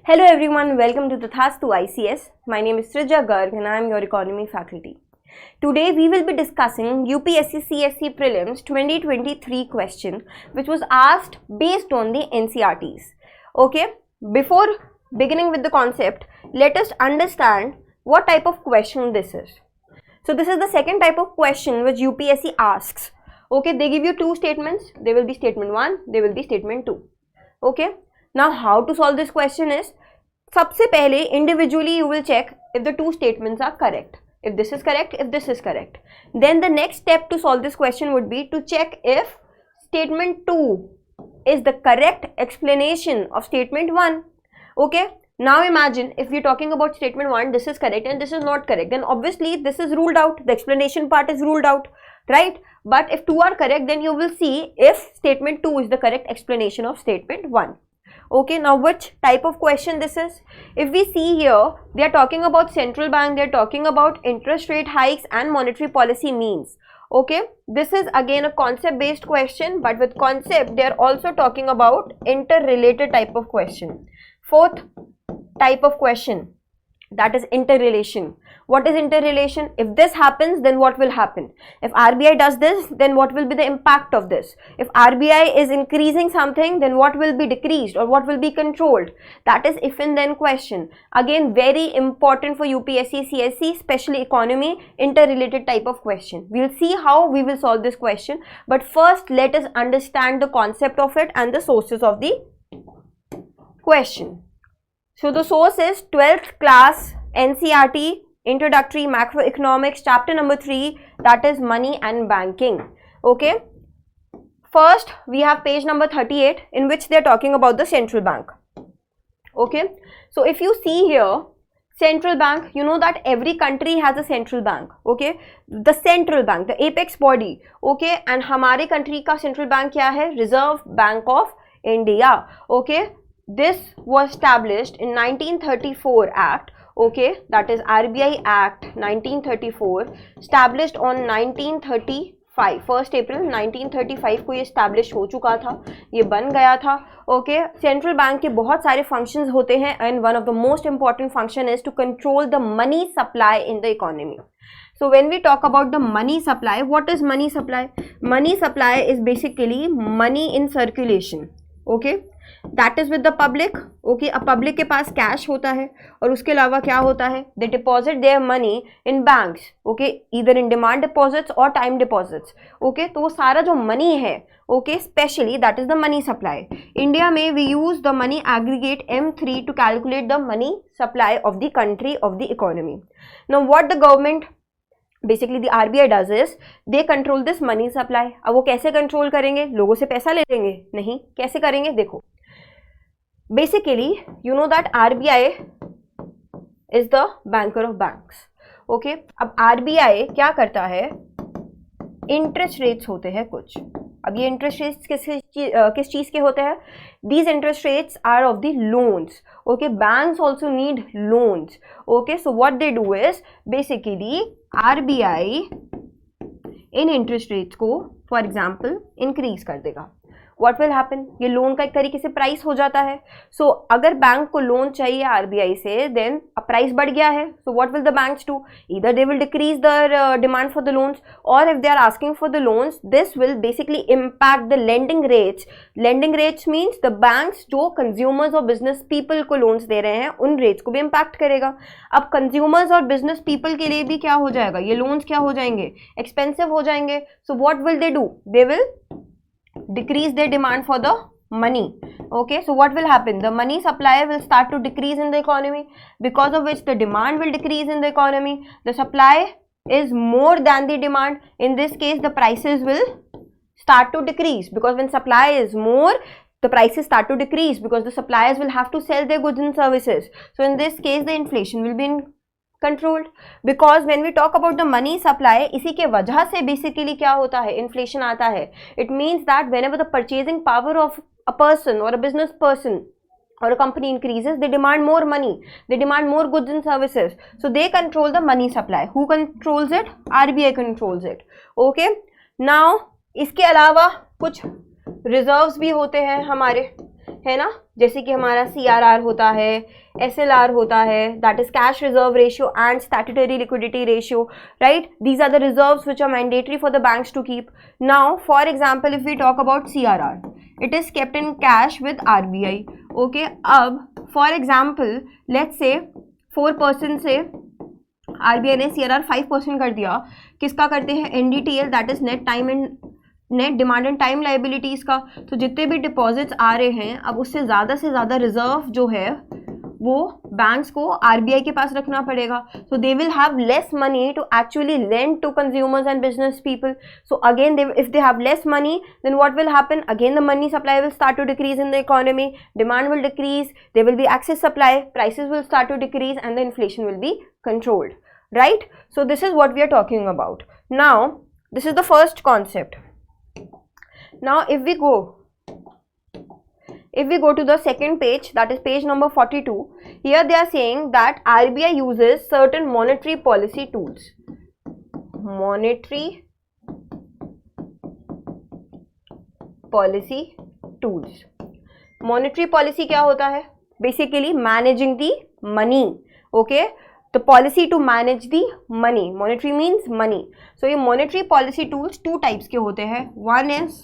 Hello everyone, welcome to Tathastu ICS. My name is Srija Garg and I am your economy faculty. Today we will be discussing UPSC CSE Prelims 2023 question which was asked based on the NCERTs. Okay, before beginning with the concept, let us understand what type of question this is. So this is the second type of question which UPSC asks. Okay, they give you two statements. They will be statement 1, they will be statement 2. Okay. Now how to solve this question is, सबसे पहले individually you will check if the two statements are correct. If this is correct, if this is correct. Then the next step to solve this question would be to check if statement 2 is the correct explanation of statement 1. Okay. Now imagine if we're talking about statement 1, this is correct and this is not correct. Then obviously this is ruled out. The explanation part is ruled out, right? But if 2 are correct, then you will see if statement 2 is the correct explanation of statement 1. Okay, now which type of question this is? If we see here, they are talking about central bank, they are talking about interest rate hikes and monetary policy means. Okay, this is again a concept based question, but with concept they are also talking about interrelated type of question. Fourth type of question, that is interrelation. What is interrelation? If this happens, then what will happen? If RBI does this, then what will be the impact of this? If RBI is increasing something, then what will be decreased or what will be controlled? That is if and then question. Again, very important for UPSC CSE, especially economy, interrelated type of question. We'll see how we will solve this question. But first, let us understand the concept of it and the sources of the question. So the source is 12th class NCERT Introductory Macroeconomics chapter number 3, that is money and banking. Okay, first we have page number 38 in which they are talking about the central bank. Okay, so if you see here central bank, you know that every country has a central bank. Okay, the central bank, the apex body. Okay, and हमारे country का central bank क्या है? Reserve Bank of India. Okay, this was established in 1934 Act. Okay, that is RBI Act 1934, established on 1935, 1st April 1935 को ये establish हो चुका था, ये बन गया था. Okay, central bank के बहुत सारे functions होते हैं and one of the most important function is to control the money supply in the economy. So when we talk about the money supply, what is money supply? Money supply is basically money in circulation. Okay, that is with the public. Okay, अब public के पास cash होता है और उसके अलावा क्या होता है? They deposit their money in banks. Okay, either in demand deposits or time deposits. Okay, तो वो सारा जो money है, okay, specially that is the money supply. India में we use the money aggregate M3 to calculate the money supply of the country, of the economy. Now what the government, basically the RBI does is they control this money supply. अब वो कैसे control करेंगे? लोगों से पैसा ले लेंगे? नहीं, कैसे करेंगे? देखो, basically you know that RBI is the banker of banks. Okay, अब RBI क्या करता है? इंटरेस्ट रेट्स होते हैं कुछ. अब ये इंटरेस्ट रेट्स किस चीज़ के होते हैं? These interest rates are of the loans. Okay, banks also need loans. Okay, so what they do is basically RBI in interest rates को फॉर एग्जाम्पल इंक्रीज कर देगा. What will happen? ये loan का एक तरीके से प्राइस हो जाता है. सो अगर बैंक को लोन चाहिए आरबीआई से, देन प्राइस बढ़ गया है. So what will the banks do? Either they will decrease the demand for the loans, और if they are asking for the loans, this will basically impact the lending rates. Lending rates means the banks जो consumers और business people को loans दे रहे हैं उन rates को भी इम्पैक्ट करेगा. अब कंज्यूमर्स और बिजनेस पीपल के लिए भी क्या हो जाएगा? ये लोन्स क्या हो जाएंगे? एक्सपेंसिव हो जाएंगे. सो what will they do? They will decrease their demand for the money. Okay, so what will happen? The money supply will start to decrease in the economy, because of which the demand will decrease in the economy. The supply is more than the demand. In this case, the prices will start to decrease, because when supply is more, the prices start to decrease because the suppliers will have to sell their goods and services. So in this case, the inflation will be controlled, because when we talk about the money supply, इसी के वजह से basically क्या होता है? Inflation आता है. It means that whenever the purchasing power of a person or a business person or a company increases, they demand more money, they demand more goods and services. So they control the money supply. Who controls it? RBI controls it. Okay, now इसके अलावा कुछ reserves भी होते हैं हमारे. है ना, जैसे कि हमारा CRR होता है, SLR होता है, that is cash reserve ratio and statutory liquidity ratio, right. These are the reserves which are mandatory for the banks to keep. Now for example if we talk about CRR, it is kept in cash with RBI. Okay, अब for example let's say 4% से RBI ने CRR 5% कर दिया. किसका करते हैं? NDTL, that is net time and net demand and time liabilities का. तो जितने भी डिपॉजिट्स आ रहे हैं, अब उससे ज़्यादा रिजर्व जो है वो बैंक्स को RBI के पास रखना पड़ेगा. So they will have less money to actually lend to consumers and business people. So again if they have less money, then what will happen? Again the money supply will start to decrease in the economy, demand will decrease, there will be excess supply, prices will start to decrease and the inflation will be controlled, right? So this is what we are talking about. Now this is the first concept. Now if we go to the second page, that is page number 42, here they are saying that RBI uses certain monetary policy tools. Monetary policy tools. Monetary policy क्या होता है? Basically managing the money. Okay, the policy to manage the money. Monetary means money. So ये monetary policy tools two types के होते हैं. One is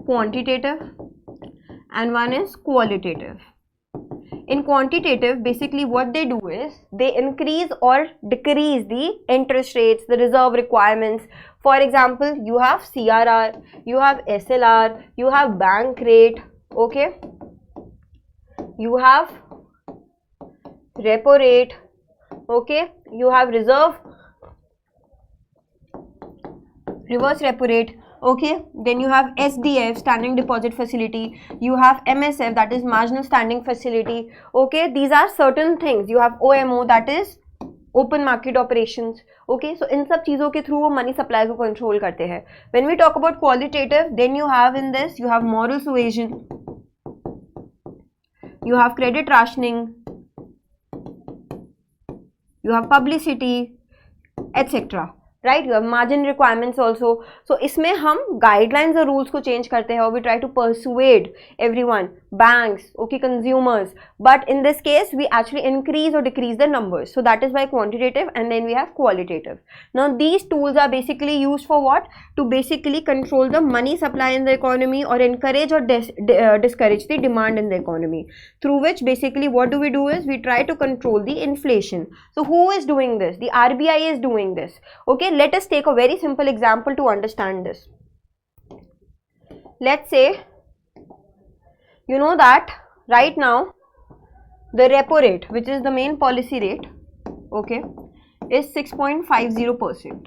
quantitative and one is qualitative. In quantitative, basically what they do is they increase or decrease the interest rates, the reserve requirements. For example, you have CRR, you have SLR, you have bank rate, okay, you have repo rate, okay, you have reverse repo rate, okay, then you have SDF, standing deposit facility, you have MSF, that is marginal standing facility, okay. These are certain things. You have OMO, that is open market operations, okay. So इन सब चीज़ों के through वो money supply को control करते हैं. When we talk about qualitative, then you have in this, you have moral suasion, you have credit rationing, you have publicity, etc. Right? You have margin requirements also. So इसमें हम guidelines और rules को change करते हैं और we try to persuade everyone, banks, okay, consumers. But in this case, we actually increase or decrease the numbers. So that is why quantitative, and then we have qualitative. Now these tools are basically used for what? To basically control the money supply in the economy or encourage or discourage the demand in the economy. Through which basically what do? Is we try to control the inflation. So who is doing this? The RBI is doing this. Okay, let us take a very simple example to understand this. Let's say, you know that right now the repo rate, which is the main policy rate, okay, is 6.50%.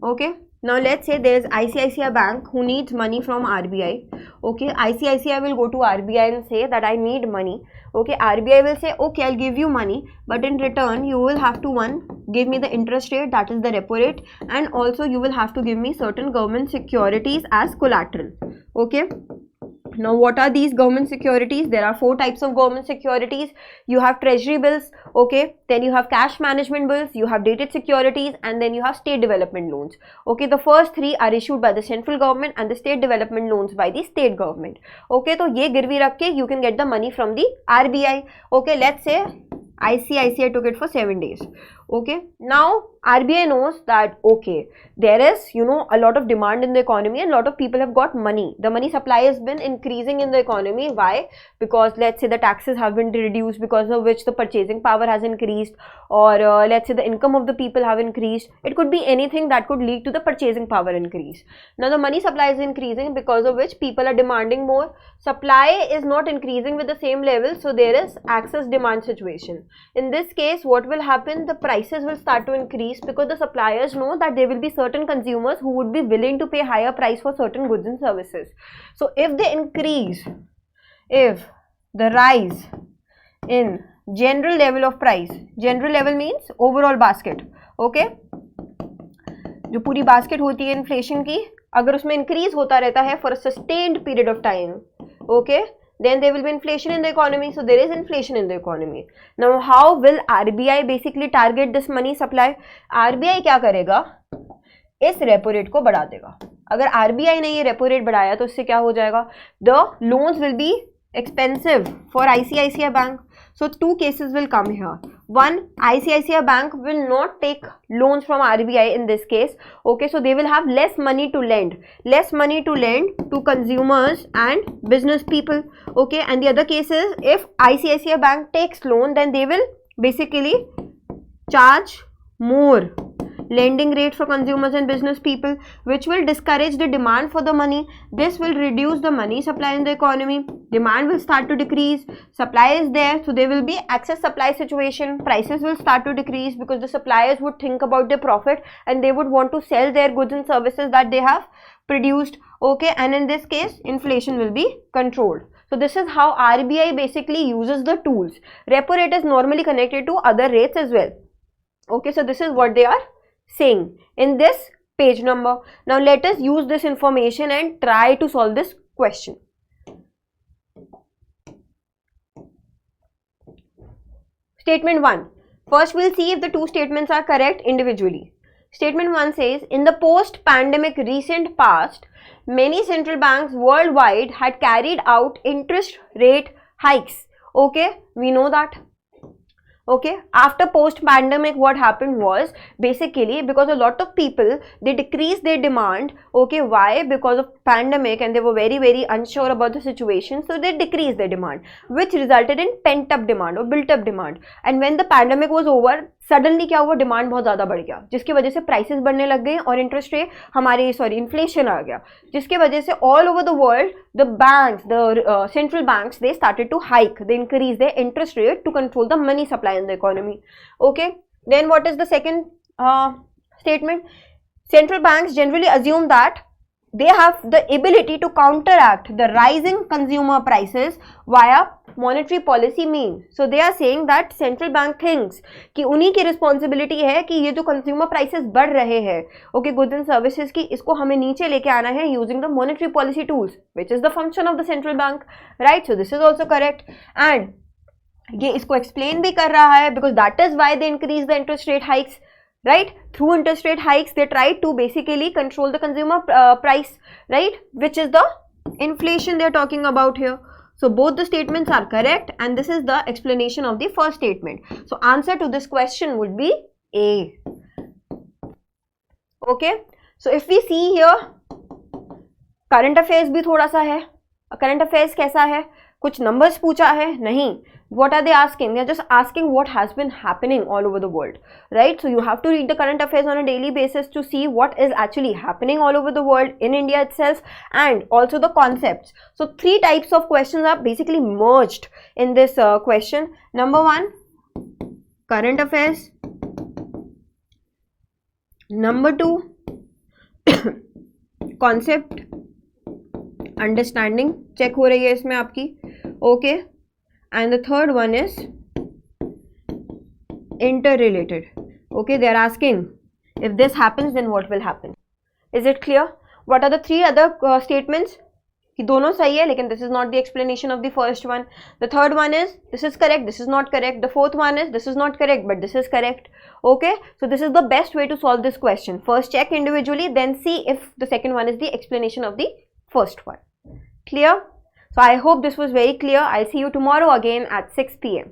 Okay, now let's say there is ICICI Bank who needs money from RBI. Okay, ICICI will go to RBI and say that I need money. Okay, RBI will say, okay, I'll give you money, but in return you will have to give me the interest rate, that is the repo rate, and also you will have to give me certain government securities as collateral. Okay, now what are these government securities? There are 4 types of government securities. You have treasury bills, okay, then you have cash management bills, you have dated securities, and then you have state development loans. Okay, the first 3 are issued by the central government and the state development loans by the state government. Okay, so ye girvi rakh ke you can get the money from the RBI. Okay, let's say ICICI took it for 7 days. Okay, now RBI knows that okay, there is, you know, a lot of demand in the economy and a lot of people have got money. The money supply has been increasing in the economy. Why? Because let's say the taxes have been reduced, because of which the purchasing power has increased, or let's say the income of the people have increased. It could be anything that could lead to the purchasing power increase. Now the money supply is increasing, because of which people are demanding more. Supply is not increasing with the same level, so there is excess demand situation. In this case, what will happen? The prices will start to increase, because the suppliers know that there will be certain consumers who would be willing to pay higher price for certain goods and services. So if they increase, if the rise in general level of price, general level means overall basket, okay, जो पूरी basket होती है inflation की, अगर उसमें increase होता रहता है for a sustained period of time, okay, then there will be inflation in the economy. So there is inflation in the economy. Now how will RBI basically target this money supply? RBI क्या करेगा? इस repo rate को बढ़ा देगा। अगर RBI ने ये repo rate बढ़ाया तो इससे क्या हो जाएगा, the loans will be expensive for ICICI Bank. So two cases will come here. One, ICICI Bank will not take loans from RBI in this case. Okay, so they will have less money to lend to consumers and business people. Okay, and the other case is if ICICI Bank takes loan, then they will basically charge more lending rate for consumers and business people, which will discourage the demand for the money. This will reduce the money supply in the economy. Demand will start to decrease, supply is there, so there will be excess supply situation. Prices will start to decrease because the suppliers would think about their profit and they would want to sell their goods and services that they have produced. Okay, and in this case inflation will be controlled. So this is how RBI basically uses the tools. Repo rate is normally connected to other rates as well. Okay, so this is what they are saying in this page number. Now let us use this information and try to solve this question. Statement 1. First we'll see if the two statements are correct individually. Statement 1 says, in the post-pandemic recent past, many central banks worldwide had carried out interest rate hikes. Okay, we know that. Okay, after post-pandemic what happened was basically because a lot of people, they decreased their demand. Okay, why? Because of pandemic and they were very unsure about the situation, so they decreased their demand, which resulted in pent-up demand or built-up demand. And when the pandemic was over, suddenly क्या हुआ, demand बहुत ज़्यादा बढ़ गया, जिसकी वजह से prices बढ़ने लग गए और इंटरेस्ट रेट इन्फ्लेशन आ गया, जिसकी वजह से all over the world the banks, the central banks, they started to hike, they increase the interest rate to control the money supply in the economy. Okay, then what is the second statement? Central banks generally assume that they have the ability to counteract the rising consumer prices via monetary policy means. So they are saying that central bank thinks कि उन्हीं की responsibility है कि ये जो consumer prices बढ़ रहे हैं, okay, goods and services की, इसको हमें नीचे लेके आना है using the monetary policy tools, which is the function of the central bank, right? So this is also correct. And ये इसको explain भी कर रहा है because that is why they increase the interest rate hikes. Right, through interest rate hikes they try to basically control the consumer price, right, which is the inflation they are talking about here. So both the statements are correct and this is the explanation of the first statement. So answer to this question would be A. Okay, so if we see here, current affairs भी थोड़ा सा है. Current affairs कैसा है? कुछ numbers पूछा है? नहीं. What are they asking? They are just asking what has been happening all over the world, right? So you have to read the current affairs on a daily basis to see what is actually happening all over the world, in India itself, and also the concepts. So 3 types of questions are basically merged in this question. Number 1, current affairs. Number 2, concept understanding check हो रही है इसमें आपकी. Okay. And the third one is interrelated. Okay, they are asking if this happens then what will happen. Is it clear? What are the 3 other statements? कि दोनों सही है लेकिन this is not the explanation of the first one. The third one is this is correct, this is not correct. The fourth one is this is not correct but this is correct. Okay, so this is the best way to solve this question. First check individually, then see if the second one is the explanation of the first one. Clear? So I hope this was very clear. I'll see you tomorrow again at 6 p.m.